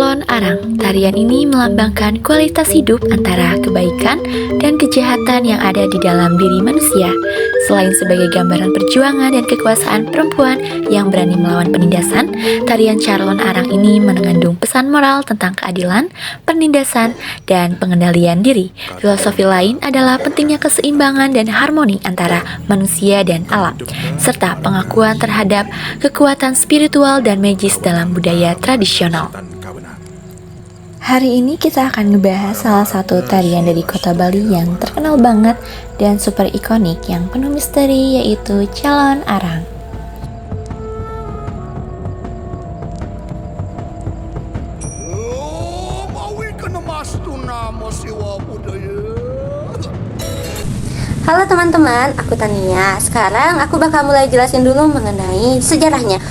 Calon Arang. Tarian ini melambangkan kualitas hidup antara kebaikan dan kejahatan yang ada di dalam diri manusia. Selain sebagai gambaran perjuangan dan kekuasaan perempuan yang berani melawan penindasan, tarian Calon Arang ini mengandung pesan moral tentang keadilan, penindasan, dan pengendalian diri. Filosofi lain adalah pentingnya keseimbangan dan harmoni antara manusia dan alam, serta pengakuan terhadap kekuatan spiritual dan magis dalam budaya tradisional. Hari ini kita akan ngebahas salah satu tarian dari kota Bali yang terkenal banget dan super ikonik yang penuh misteri, yaitu Calon Arang. Halo teman-teman, aku Tania. Sekarang aku bakal mulai jelasin dulu mengenai sejarahnya.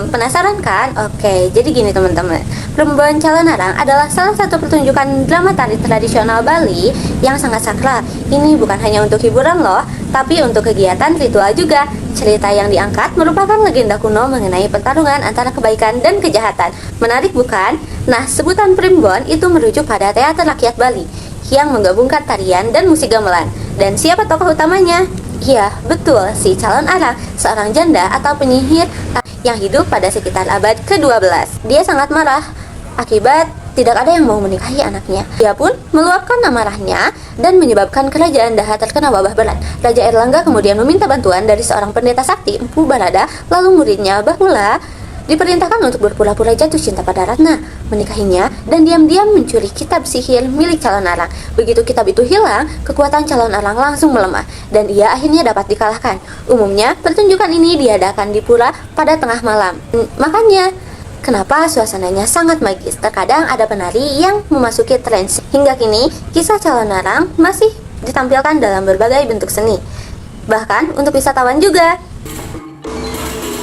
Penasaran kan? Oke, jadi gini teman-teman. Perempuan Calon Arang adalah salah satu pertunjukan drama tari tradisional Bali yang sangat sakral. Ini bukan hanya untuk hiburan loh, tapi untuk kegiatan ritual juga. Cerita yang diangkat merupakan legenda kuno mengenai pertarungan antara kebaikan dan kejahatan. Menarik bukan? Nah, sebutan Primbon itu merujuk pada teater rakyat Bali yang menggabungkan tarian dan musik gamelan. Dan siapa tokoh utamanya? Iya, betul, si Calon Arang, seorang janda atau penyihir yang hidup pada sekitar abad ke-12. Dia sangat marah akibat tidak ada yang mau menikahi anaknya. Dia pun meluapkan amarahnya dan menyebabkan kerajaan Daha terkena wabah berat. Raja Erlangga kemudian meminta bantuan dari seorang pendeta sakti, Empu Barada, lalu muridnya Bahula diperintahkan untuk berpura-pura jatuh cinta pada Ratna, menikahinya, dan diam-diam mencuri kitab sihir milik Calon Arang. Begitu kitab itu hilang, kekuatan Calon Arang langsung melemah, dan ia akhirnya dapat dikalahkan. Umumnya, pertunjukan ini diadakan di pura pada tengah malam. Makanya, kenapa suasananya sangat magis. Terkadang ada penari yang memasuki trance. Hingga kini, kisah Calon Arang masih ditampilkan dalam berbagai bentuk seni. Bahkan untuk wisatawan juga.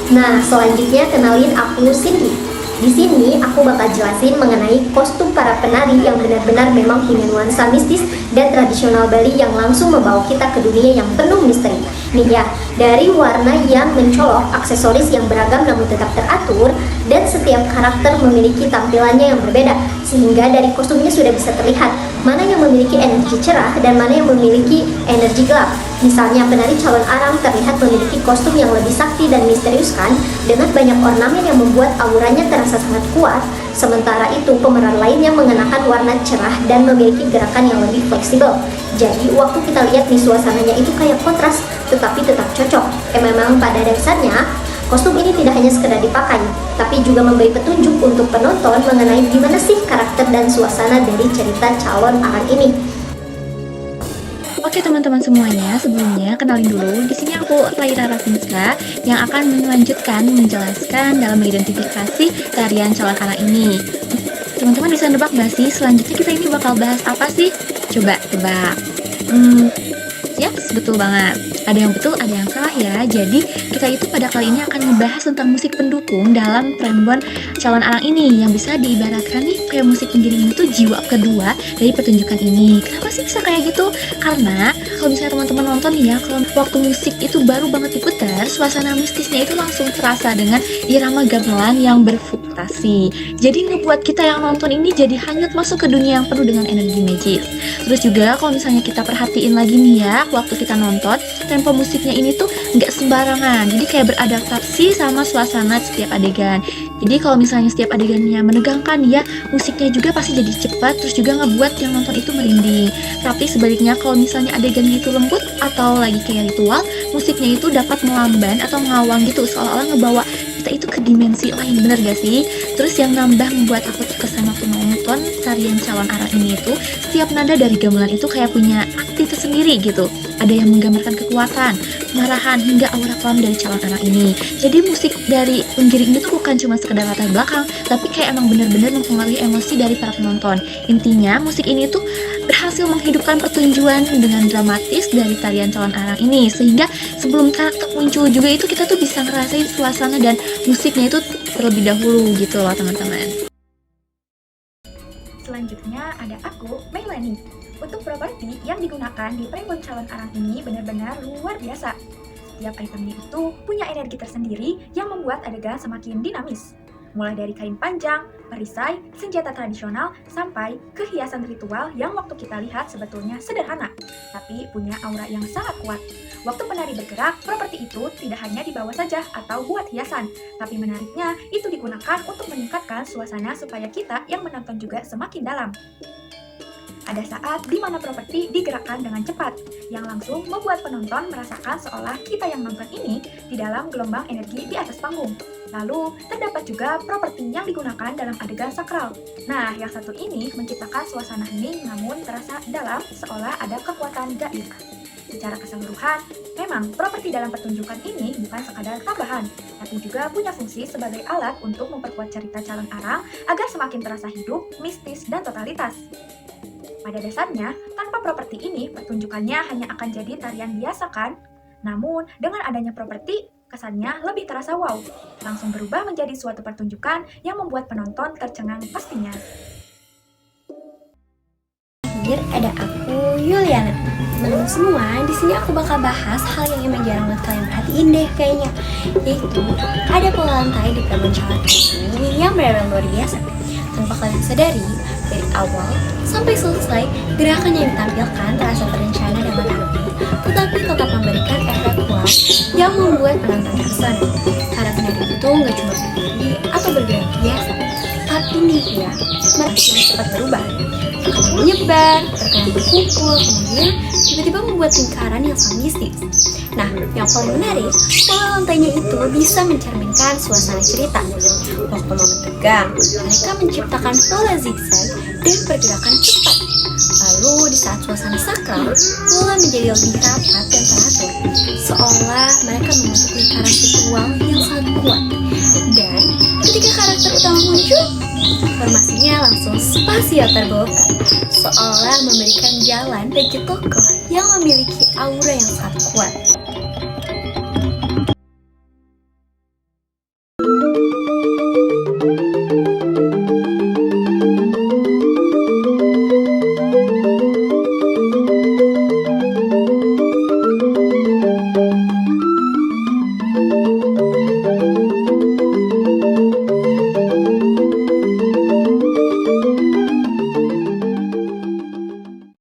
Nah, selanjutnya kenalin aku Cindy. Di sini aku bakal jelasin mengenai kostum para penari yang benar-benar memang punya nuansa mistis dan tradisional Bali yang langsung membawa kita ke dunia yang penuh misteri. Nih ya, dari warna yang mencolok, aksesoris yang beragam namun tetap teratur, dan setiap karakter memiliki tampilannya yang berbeda, sehingga dari kostumnya sudah bisa terlihat mana yang memiliki energi cerah dan mana yang memiliki energi gelap. Misalnya penari Calon Arang terlihat memiliki kostum yang lebih sakti dan misterius kan, dengan banyak ornamen yang membuat auranya terasa sangat kuat. Sementara itu pemeran lainnya mengenakan warna cerah dan memiliki gerakan yang lebih fleksibel. Jadi waktu kita lihat nih suasananya itu kayak kontras, tetapi tetap cocok. Memang pada dasarnya kostum ini tidak hanya sekedar dipakai, tapi juga memberi petunjuk untuk penonton mengenai gimana sih karakter dan suasana dari cerita Calon Arang ini. Oke teman-teman semuanya, sebelumnya kenalin dulu. Di sini aku Laira Rafinska yang akan melanjutkan menjelaskan dalam mengidentifikasi tarian Calon Arang ini. Teman-teman bisa nebak gak sih selanjutnya kita ini bakal bahas apa sih? Coba tebak. Yes, betul banget. Ada yang betul, ada yang salah ya. Jadi kita itu pada kali ini akan membahas tentang musik pendukung dalam Primbon Calon Arang ini, yang bisa diibaratkan nih kayak musik pengiring itu jiwa kedua dari pertunjukan ini. Kenapa sih bisa kayak gitu? Karena kalau misalnya teman-teman nonton ya, kalau waktu musik itu baru banget diputar, suasana mistisnya itu langsung terasa dengan irama gamelan yang berfluktuasi. Jadi ngebuat kita yang nonton ini jadi hanyut masuk ke dunia yang penuh dengan energi magis. Terus juga kalau misalnya kita perhatiin lagi nih ya, waktu kita nonton, tempo musiknya ini tuh nggak sembarangan, jadi kayak beradaptasi sama suasana setiap adegan. Jadi kalau misalnya setiap adegannya menegangkan ya, musiknya juga pasti jadi cepat, terus juga ngebuat yang nonton itu merinding. Tapi sebaliknya kalau misalnya adegannya itu lembut atau lagi kayak ritual, musiknya itu dapat melamban atau ngawang gitu, seolah-olah ngebawa kita itu ke dimensi lain, bener gak sih? Terus yang nambah membuat aku terkesan waktu nonton tarian Calon Arang ini itu, setiap nada dari gamelan itu kayak punya arti tersendiri gitu. Ada yang menggambarkan kekuatan, kemarahan, hingga aura kelam dari Calon Arang ini. Jadi musik dari penggiring ini tuh bukan cuma sekedar latar belakang, tapi kayak emang bener-bener mempengaruhi emosi dari para penonton. Intinya musik ini tuh berhasil menghidupkan pertunjukan dengan dramatis dari tarian Calon Arang ini, sehingga sebelum karakter muncul juga itu kita tuh bisa ngerasain suasana dan musiknya itu terlebih dahulu gitu loh teman-teman. Selanjutnya ada aku, Melanie. Untuk properti yang digunakan di Primbon Calon Arang ini benar-benar luar biasa. Setiap itemnya itu punya energi tersendiri yang membuat adegan semakin dinamis. mulai dari kain panjang, perisai, senjata tradisional, sampai ke hiasan ritual yang waktu kita lihat sebetulnya sederhana, tapi punya aura yang sangat kuat. Waktu penari bergerak, properti itu tidak hanya dibawa saja atau buat hiasan, tapi menariknya itu digunakan untuk meningkatkan suasana supaya kita yang menonton juga semakin dalam. Ada saat di mana properti digerakkan dengan cepat, yang langsung membuat penonton merasakan seolah kita yang nonton ini di dalam gelombang energi di atas panggung. Lalu, terdapat juga properti yang digunakan dalam adegan sakral. Nah, yang satu ini menciptakan suasana hening namun terasa dalam seolah ada kekuatan gaib. Secara keseluruhan, memang properti dalam pertunjukan ini bukan sekadar tambahan, tapi juga punya fungsi sebagai alat untuk memperkuat cerita calon arang agar semakin terasa hidup, mistis, dan totalitas. Pada dasarnya, tanpa properti ini, pertunjukannya hanya akan jadi tarian biasa kan? Namun, dengan adanya properti, kesannya lebih terasa wow. Langsung berubah menjadi suatu pertunjukan yang membuat penonton tercengang pastinya. Akhir ada aku, Yuliana. Teman-teman semua, di sini aku bakal bahas hal yang emang jarang banget kalian perhatiin deh kayaknya, yaitu ada pola lantai di Pelabuhan Calon ini yang benar-benar luar biasa. Tanpa kalian sadari, dari awal sampai selesai, gerakan yang ditampilkan terasa terencana dengan rapi, tetapi tetap memberikan efek wow yang membuat penonton terkesan. Para penari itu nggak cuma berdiri atau bergerak biasa, tapi nih ya, mereka yang cepat berubah. Terkadang menyebar, terkadang berkumpul, kemudian tiba-tiba membuat lingkaran yang sangat mistis. Nah, yang paling menarik, pola lantainya itu bisa mencerminkan suasana cerita. Waktu momen tegang, mereka menciptakan pola zigzag dan pergerakan cepat. Lalu di saat suasana sakral, pola menjadi lebih rapat dan teratur, seolah mereka membentuk lingkaran ritual yang sangat kuat. Dan ketika karakter utama muncul, formasinya langsung spasial terbawakan, seolah memberikan jalan bagi tokoh yang memiliki aura yang sangat kuat.